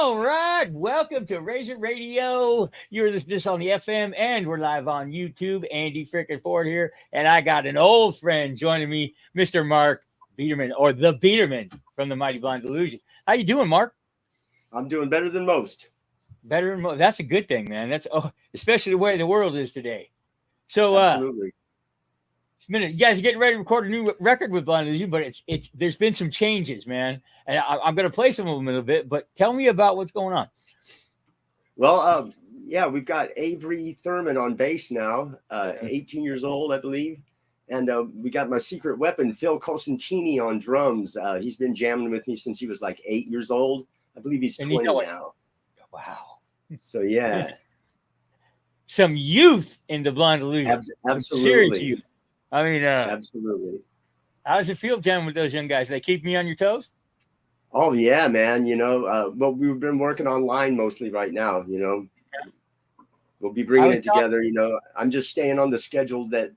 All right, welcome to Razor Radio. You're this on the FM, and we're live on YouTube. Andy freaking Ford here, and I got an old friend joining me, Mr. Mark Biederman, or the Biederman from the Mighty Blind Delusion. How you doing, Mark? I'm doing better than most. Better than most. That's a good thing, man. That's especially the way the world is today. So, Absolutely. you guys are getting ready to record a new record with Blind Delusion, but it's there's been some changes, man, and I'm going to play some of them in a bit. But tell me about what's going on. Well, yeah, we've got Avery Thurman on bass now, 18 years old, I believe. And we got my secret weapon, Phil Cosentini, on drums. He's been jamming with me since he was like 8 years old. I believe he's 20 now. Wow. So, yeah. Some youth in the Blind Delusion. Absolutely. Youth. I mean, absolutely. How does it feel jamming with those young guys? They keep me on your toes? Oh, yeah, man. You know, well, we've been working online mostly right now, you know. Yeah. We'll be bringing it together, you know. I'm just staying on the schedule that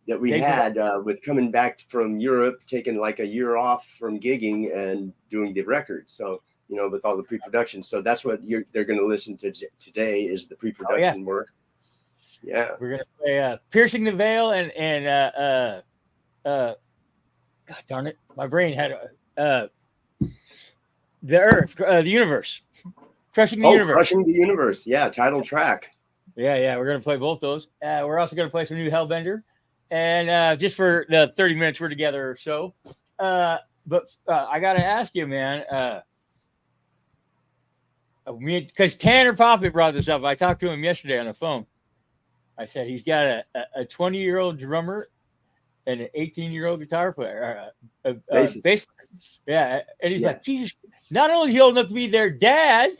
we had with coming back from Europe, taking like a year off from gigging and doing the record. So, you know, with all the pre-production. So that's what they're going to listen to today is the pre-production work. Yeah. We're going to play Piercing the Veil and God darn it, my brain had the Earth, the Universe. Crushing the Universe. Crushing the Universe. Yeah, title track. Yeah. We're going to play both those. We're also going to play some new Hellbender. And just for the 30 minutes we're together or so. But I got to ask you, man, because Tanner Poppet brought this up. I talked to him yesterday on the phone. I said he's got a 20-year-old drummer and an 18-year-old guitar player, bass player. Yeah, and he's like, Jesus, not only is he old enough to be their dad,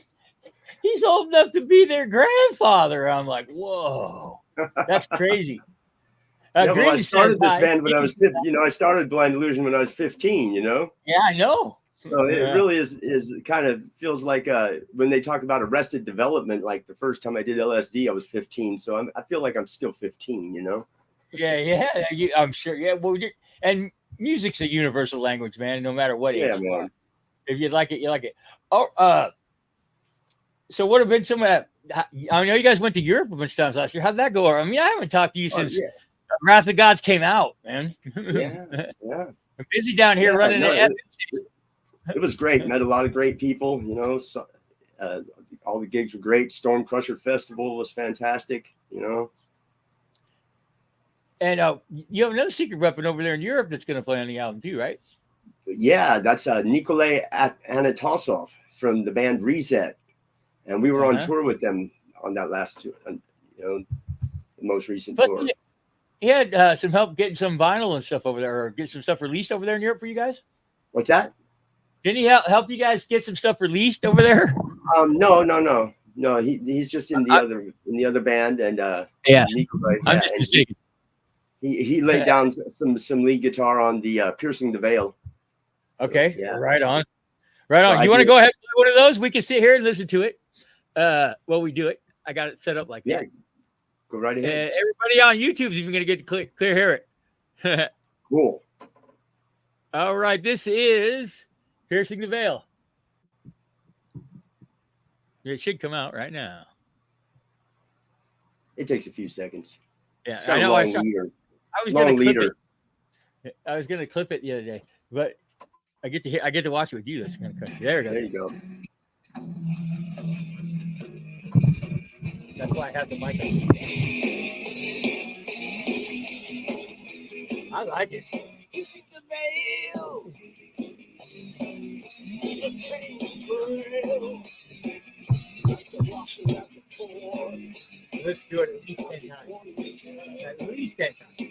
he's old enough to be their grandfather. I'm like, whoa, that's crazy. Well, I started this band when I was 15. You know, I started Blind Delusion when I was 15. You know. Yeah, I know. So it really is kind of feels like when they talk about arrested development, like the first time I did LSD, I was 15. So I feel like I'm still 15, you know? Yeah. I'm sure. Yeah. Well, and music's a universal language, man, no matter what age you are. If you like it, you like it. Oh, so what have been some of that? I know you guys went to Europe a bunch of times last year. How'd that go? I mean, I haven't talked to you since Wrath of Gods came out, man. Yeah. I'm busy down here running It was great. Met a lot of great people, you know. So, all the gigs were great. Storm Crusher Festival was fantastic, you know. And you have another secret weapon over there in Europe that's going to play on the album too, right? Yeah, that's Nikolay Anatosov from the band Reset, and we were on tour with them on that last tour, you know, the most recent tour. He had some help getting some vinyl and stuff over there, or get some stuff released over there in Europe for you guys. What's that? Didn't he help you guys get some stuff released over there? No. He's just in the other band, and Nikolai, he laid down some lead guitar on the Piercing the Veil. So, okay, right on. You want to go ahead and play one of those? We can sit here and listen to it. While we do it, I got it set up like that. Yeah, go right ahead. Everybody on YouTube is even going to get to clear hear it. Cool. All right, this is Piercing the Veil. It should come out right now. It takes a few seconds. Yeah, I know. I was going to clip it the other day, but I get to watch it with you. That's going to cut. There you go. That's why I have the mic on. I like it. Piercing the veil. Let's do it at least 10 times. At least 10 times.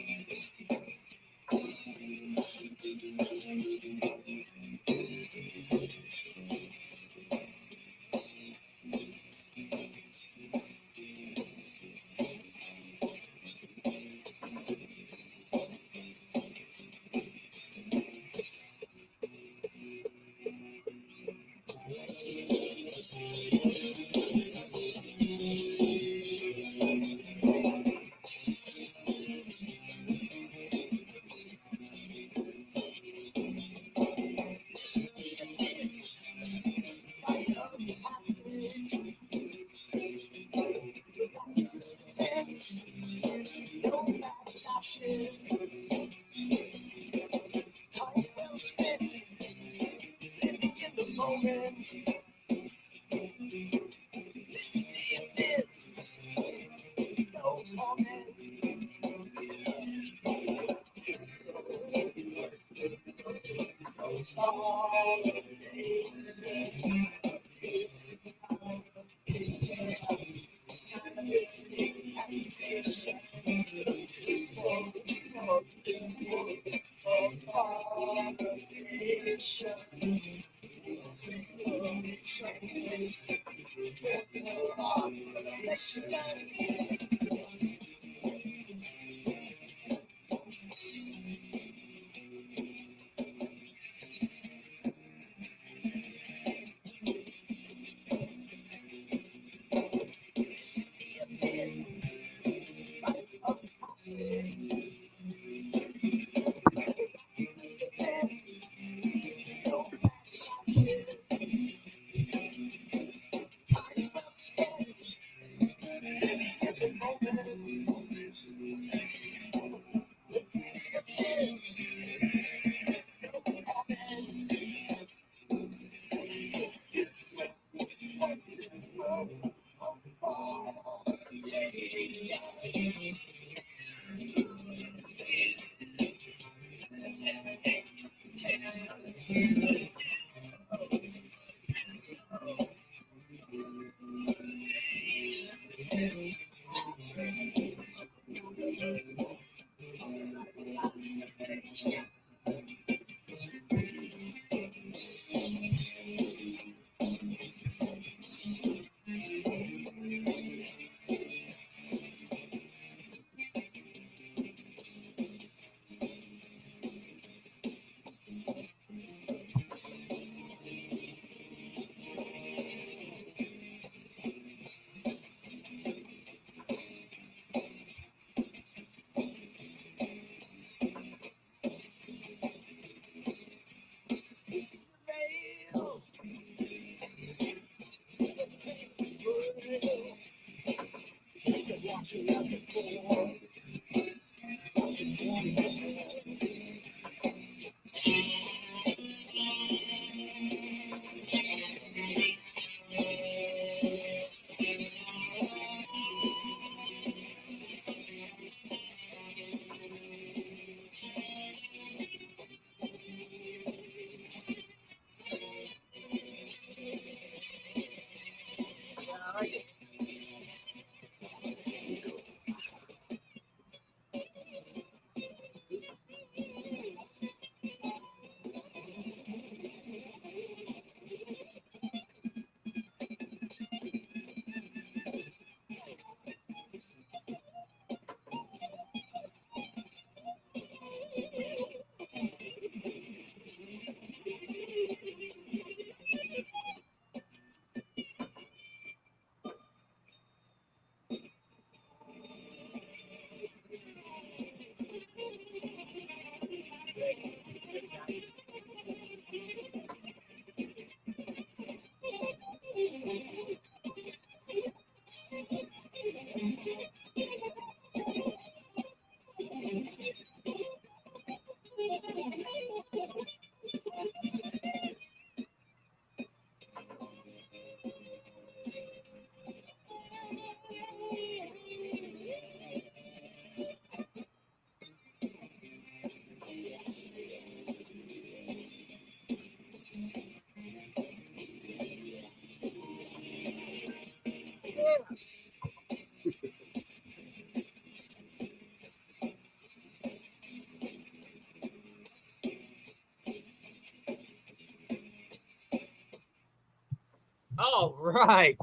All right.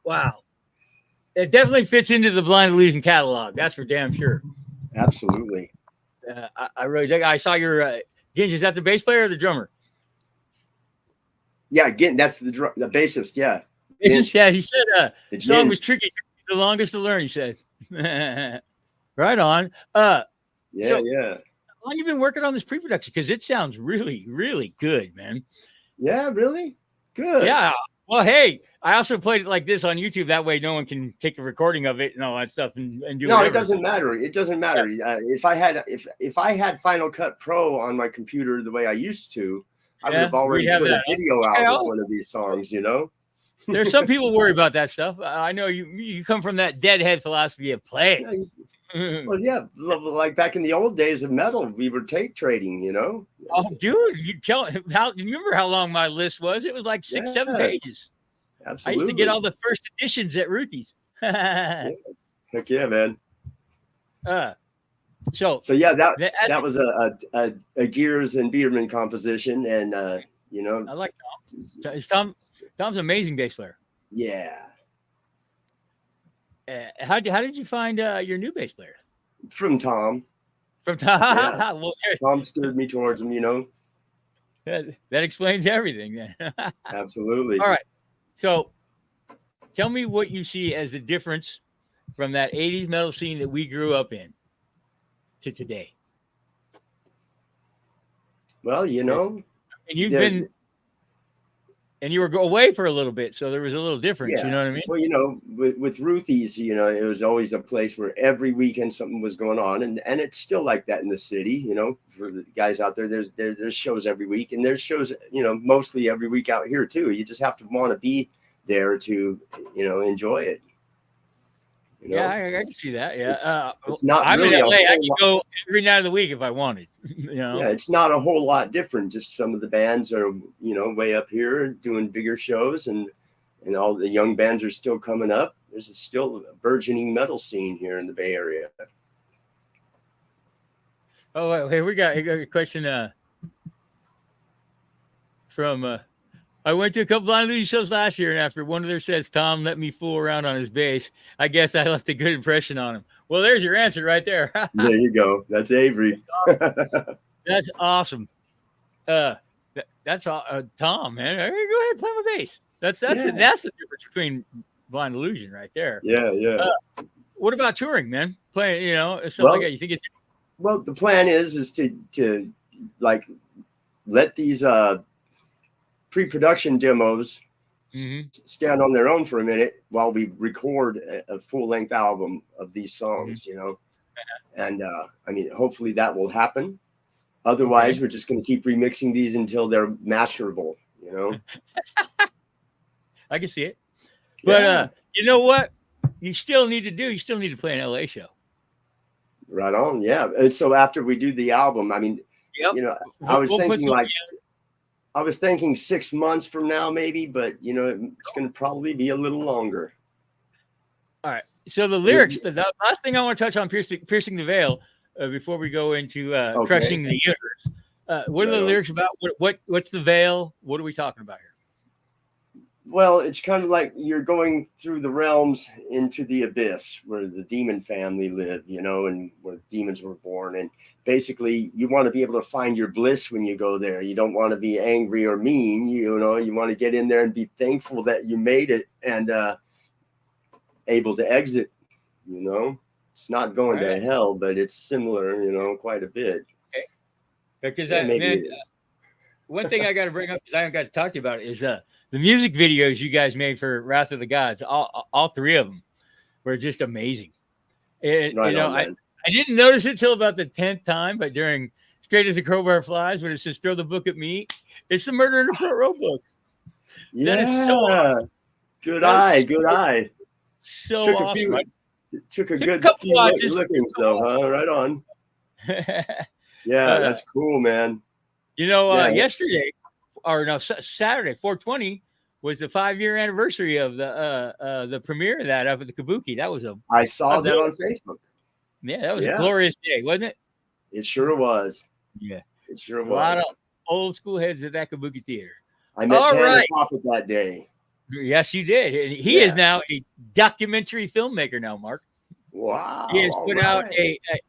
Wow. It definitely fits into the Blind Illusion catalog. That's for damn sure. Absolutely. I really dig. I saw your Ginge. Is that the bass player or the drummer? Yeah, again, that's the bassist. Yeah. Bassist, yeah. He said the song was tricky. It took me the longest to learn, he said. Right on. Yeah. How long you been working on this pre-production? Because it sounds really, really good, man. Yeah, really? Good. Yeah. Well, hey, I also played it like this on YouTube. That way, no one can take a recording of it and all that stuff and do. No, it doesn't matter. It doesn't matter. Yeah. If I had Final Cut Pro on my computer the way I used to, I would have already put a video out with one of these songs, you know. There's some people worry about that stuff. I know you come from that deadhead philosophy of play. Well, yeah, like back in the old days of metal, we were tape trading, you know. Oh, dude, you remember how long my list was? It was like 6-7 pages. Absolutely. I used to get all the first editions at Ruthie's. Yeah. Heck yeah, man. So yeah, that was a Gears and Biederman composition, and you know, I like Tom. Tom's an amazing bass player. Yeah. How did you find your new bass player? From Tom. From Tom. Yeah. Well, Tom steered me towards him, you know. That explains everything then. Absolutely. All right. So tell me what you see as the difference from that 80s metal scene that we grew up in to today. Well, you know, and you were away for a little bit, so there was a little difference. Yeah. You know what I mean? Well, you know, with Ruthie's, you know, it was always a place where every weekend something was going on, and it's still like that in the city. You know, for the guys out there, there's shows every week, and there's shows, you know, mostly every week out here too. You just have to want to be there to, you know, enjoy it. You know? Yeah, I can see that. Yeah, it's not. I'm really in LA. I can go every night of the week if I wanted. You know. Yeah, it's not a whole lot different. Just some of the bands are, you know, way up here doing bigger shows, and all the young bands are still coming up. There's still a burgeoning metal scene here in the Bay Area. Oh, hey, we got a question from. I went to a couple Blind Illusion shows last year, and after one of them says Tom let me fool around on his bass, I guess I left a good impression on him. Well, there's your answer right there. There you go. That's Avery. That's awesome. That's Tom, man. Go ahead and play my bass. That's the difference between Blind Illusion right there. Yeah. What about touring, man? Playing, you know, something like that. You think it's the plan is to like let these pre-production demos stand on their own for a minute while we record a full-length album of these songs, you know. And I mean, hopefully that will happen. Otherwise, we're just going to keep remixing these until they're masterable, you know. I can see it. But you know what? You still need to play an LA show. Right on. Yeah. And so after we do the album, I mean, you know, I was thinking 6 months from now, maybe, but you know, it's going to probably be a little longer. All right. So the lyrics, the last thing I want to touch on, piercing the veil, before we go into crushing the universe. What are the lyrics about? What's the veil? What are we talking about here? Well, it's kind of like you're going through the realms into the abyss where the demon family lived, you know, and where demons were born. And basically, you want to be able to find your bliss when you go there. You don't want to be angry or mean, you know, you want to get in there and be thankful that you made it and able to exit, you know. It's not going to hell, but it's similar, you know, quite a bit. Okay. Because one thing I got to bring up, because I haven't got to talk to you about it, is the music videos you guys made for Wrath of the Gods, all three of them were just amazing. I didn't notice it till about the 10th time, but during Straight as the Crowbar Flies, when it says "Throw the book at me," it's the Murder in the Front Row book. Yeah, that is so awesome. Good eye. So awesome. Took a good few lookings though, huh? Right on. Yeah, that's cool, man. You know, yesterday. Or no, Saturday, 420 was the 5-year anniversary of the premiere of that up at the Kabuki. That was I saw that on Facebook. Yeah, that was a glorious day, wasn't it? It sure was. Yeah, it sure was. A lot of old school heads at that Kabuki theater. I met Tanner Prophet that day. Yes, you did. And he is now a documentary filmmaker now, Mark. Wow. He has put out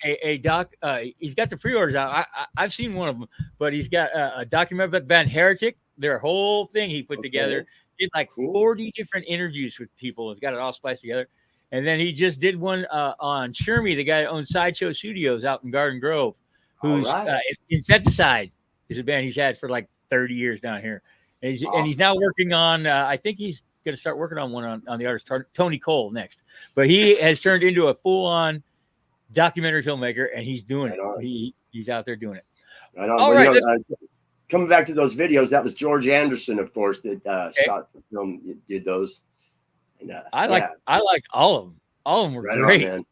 a doc. He's got the pre-orders out. I've seen one of them, but he's got a documentary about the band Heretic. Their whole thing he put together. Did like 40 different interviews with people. He's got it all spliced together. And then he just did one on Shermy, the guy that owns Sideshow Studios out in Garden Grove, who's Infanticide is a band he's had for like 30 years down here. And he's now working on, I think he's going to start working on one on the artist Tony Cole next. But he has turned into a full-on documentary filmmaker, and he's doing it. He's out there doing it. Right on. coming back to those videos, that was George Anderson, of course, that shot the film, did those. And, I like all of them. All of them were right great. on,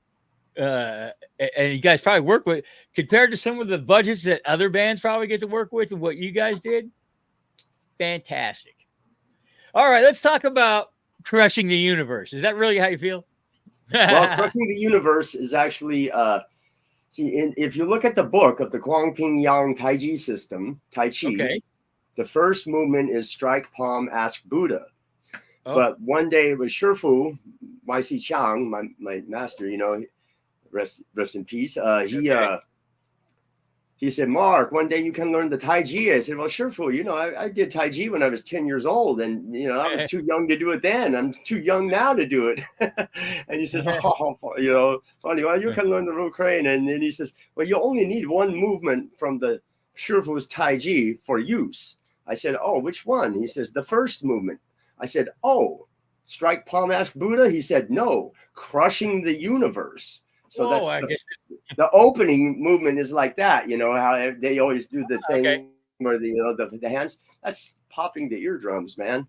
man. And you guys probably work with, compared to some of the budgets that other bands probably get to work with and what you guys did. Fantastic. All right, let's talk about Crushing the Universe. Is that really how you feel? Well, Crushing the Universe is actually, if you look at the book of the Guangping Yang Tai Chi system, Tai Chi, okay. The first movement is strike palm, ask Buddha. Oh. But one day it was Shifu, YC Chang, my master, you know, rest in peace. He said, Mark, one day you can learn the Tai Chi. I said, well, Shifu, you know, I did Tai Chi when I was 10 years old. And, you know, I was too young to do it then. I'm too young now to do it. And he says, oh, you know, funny, well, you can learn the Ru Crane. And then he says, well, you only need one movement from the Shifu's Tai Chi for use. I said, oh, which one? He says, the first movement. I said, oh, strike palm, ask Buddha? He said, no, Crushing the Universe. So that's the opening movement is like that, you know, how they always do the thing where the hands, that's popping the eardrums, man.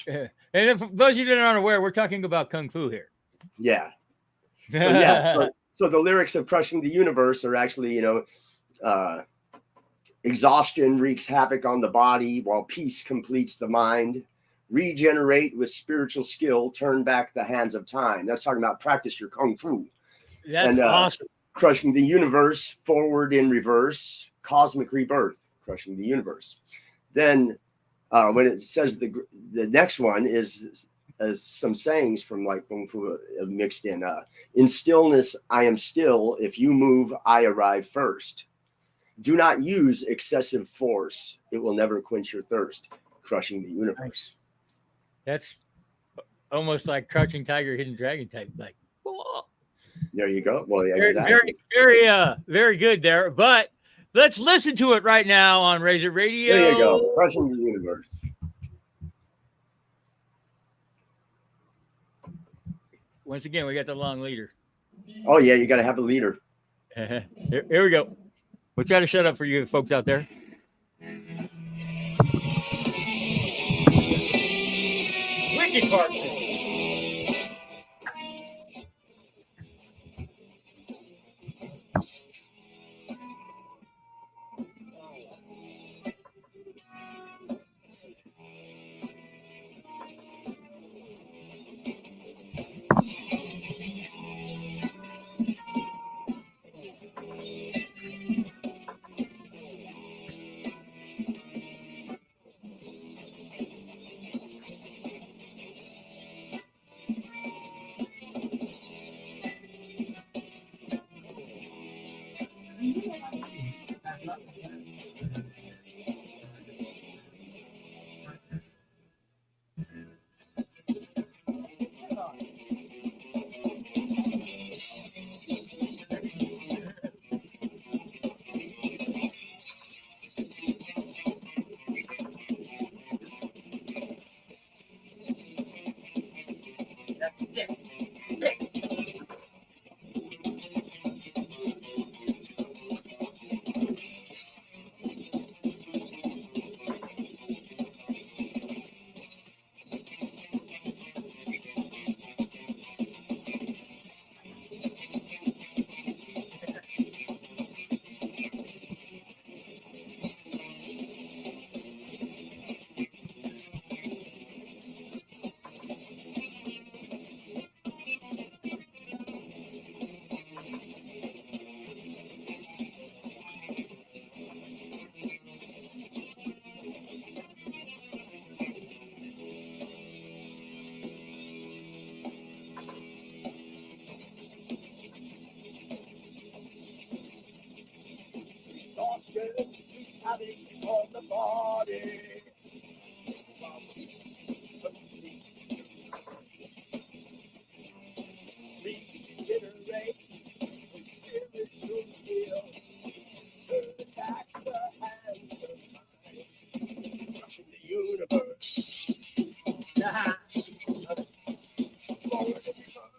And if those of you that aren't aware, we're talking about Kung Fu here. Yeah. So the lyrics of Crushing the Universe are actually, you know, exhaustion wreaks havoc on the body while peace completes the mind. Regenerate with spiritual skill, turn back the hands of time. That's talking about practice your Kung Fu. That's awesome. Crushing the Universe, forward in reverse, cosmic rebirth, Crushing the Universe. Then when it says the next one is some sayings from like Kung Fu mixed in stillness, I am still. If you move, I arrive first. Do not use excessive force. It will never quench your thirst. Crushing the Universe. Nice. That's almost like Crouching Tiger, Hidden Dragon type. Like, whoa. There you go. Well, yeah, exactly. Very good there. But let's listen to it right now on Razor Radio. There you go. Crushing the Universe. Once again, we got the long leader. Oh, yeah, you got to have a leader. Here we go. We'll try to shut up for you folks out there. Wicked part. On the body. Regenerate with spiritual skill. Turn back the hands of time. Crushing the universe. Forward and reverse.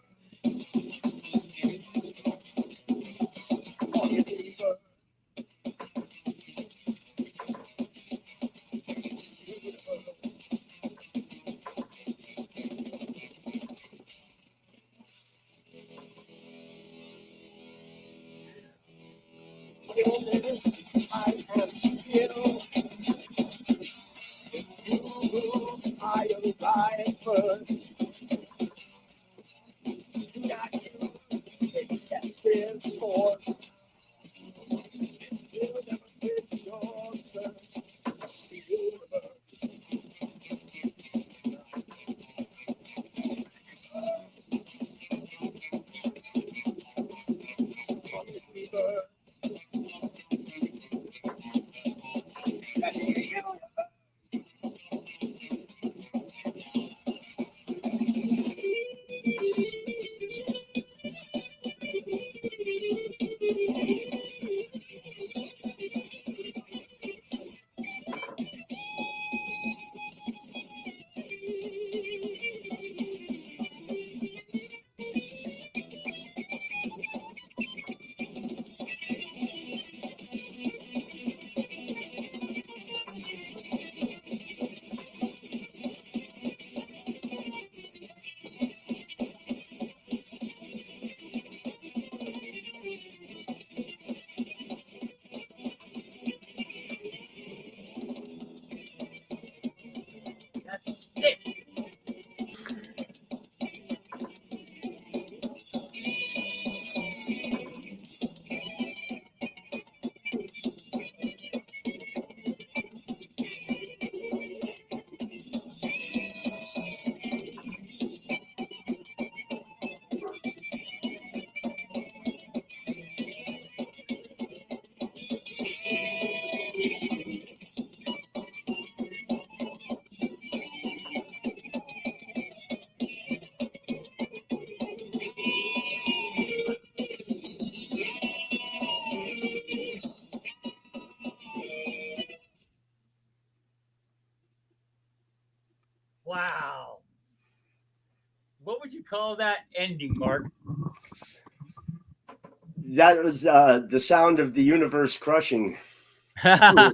I am still you. I arrive first. Not use excessive force. You'll never get your thirst. Just the universe. That's the universe. That's it. Wow. What would you call that ending, Mark? That was the sound of the universe crushing. Oh,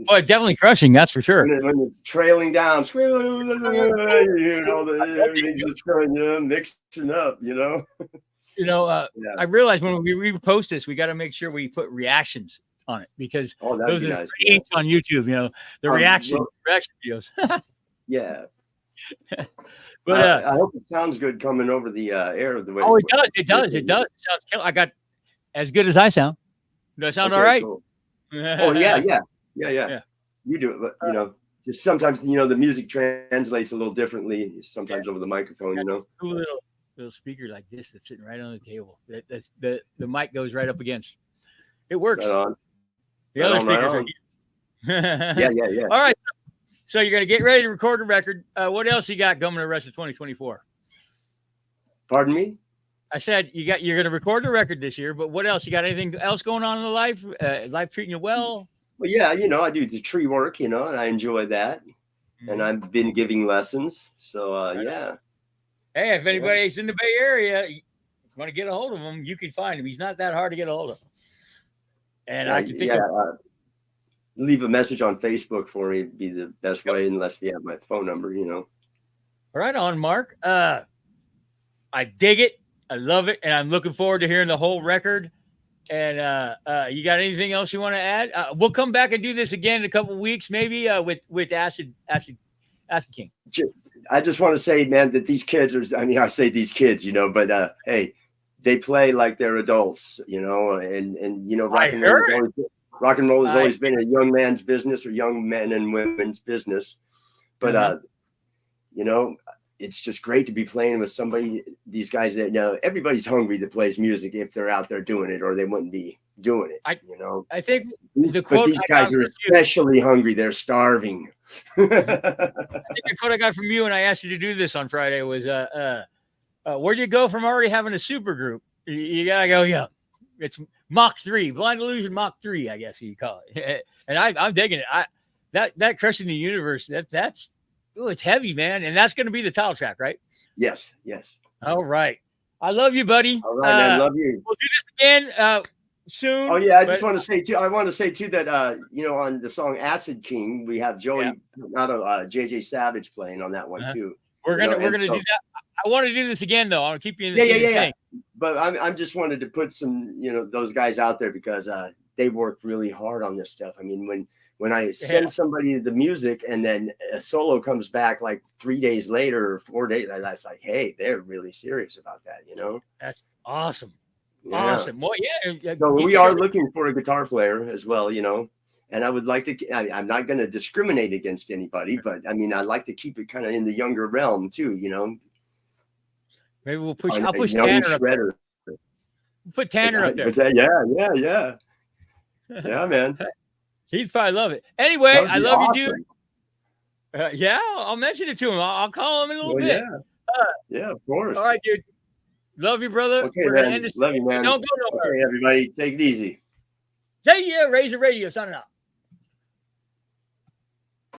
definitely crushing. That's for sure. When it's trailing down, you know, everything's just going, mixing up, you know. Yeah. I realized when we repost this, we got to make sure we put reactions on it because those are nice, great on YouTube. You know, the reaction videos. Yeah. But I hope it sounds good coming over the air. The way it does. It does. It does. It sounds killer. I got as good as I sound. Do I sound all right? Cool. Oh yeah. You do it, but you know, just sometimes the music translates a little differently. Sometimes over the microphone, you know. Little speaker like this that's sitting right on the table. That's the mic goes right up against. It works. Right on. The other speakers are here. Yeah. All right. So you're gonna get ready to record a record. What else you got coming the rest of 2024? Pardon me? I said you're gonna record a record this year, but what else? You got anything else going on in the life? Life treating you well? Well, yeah, I do the tree work, and I enjoy that. And I've been giving lessons. So yeah. Hey, if anybody's in the Bay Area, you want to get a hold of him, you can find him. He's not that hard to get a hold of. And I can think of leave a message on Facebook for me would be the best way, unless you have my phone number, Right on, Mark. I dig it. I love it. And I'm looking forward to hearing the whole record. And you got anything else you want to add? We'll come back and do this again in a couple of weeks, maybe with Acid King. I just want to say, man, that these kids I say these kids, but hey, they play like they're adults, and rock and roll has always been a young man's business, or young men and women's business. But it's just great to be playing with these guys that everybody's hungry that plays music if they're out there doing it, or they wouldn't be doing it. I think but these guys are especially hungry. They're starving. I think the quote I got from you when I asked you to do this on Friday was, where do you go from already having a super group? You gotta go young. It's Mach 3, Blind Illusion Mach 3, I guess you call it. And I'm digging it. That Crushing the Universe, that's it's heavy, man. And that's going to be the title track, right? Yes. All right. I love you, buddy. All right, man. Love you. We'll do this again soon. Oh yeah, I just want to say too. I want to say too that on the song Acid King, we have Joey, not JJ Savage playing on that one too. We're gonna do that. I want to do this again though. I'll keep you in the thing. But I'm just wanted to put some those guys out there because they work really hard on this stuff. I mean, when I send somebody the music and then a solo comes back like 3 days later or 4 days, that's like, hey, they're really serious about that, you know? That's awesome. Yeah. Awesome. Well, yeah. So we are looking for a guitar player as well, you know? And I would like to, I'm not going to discriminate against anybody, but I mean, I'd like to keep it kind of in the younger realm too, you know? Maybe we'll push, I'll push Tanner up there. Put Tanner up there. Yeah. Yeah, man. He'd probably love it. Anyway, I love you, dude. Yeah, I'll mention it to him. I'll call him in a little bit. Yeah, of course. All right, dude. Love you, brother. Okay, man. Love you, man. Don't go nowhere. Okay, everybody. Take it easy. Say yeah, Razor Radio signing out.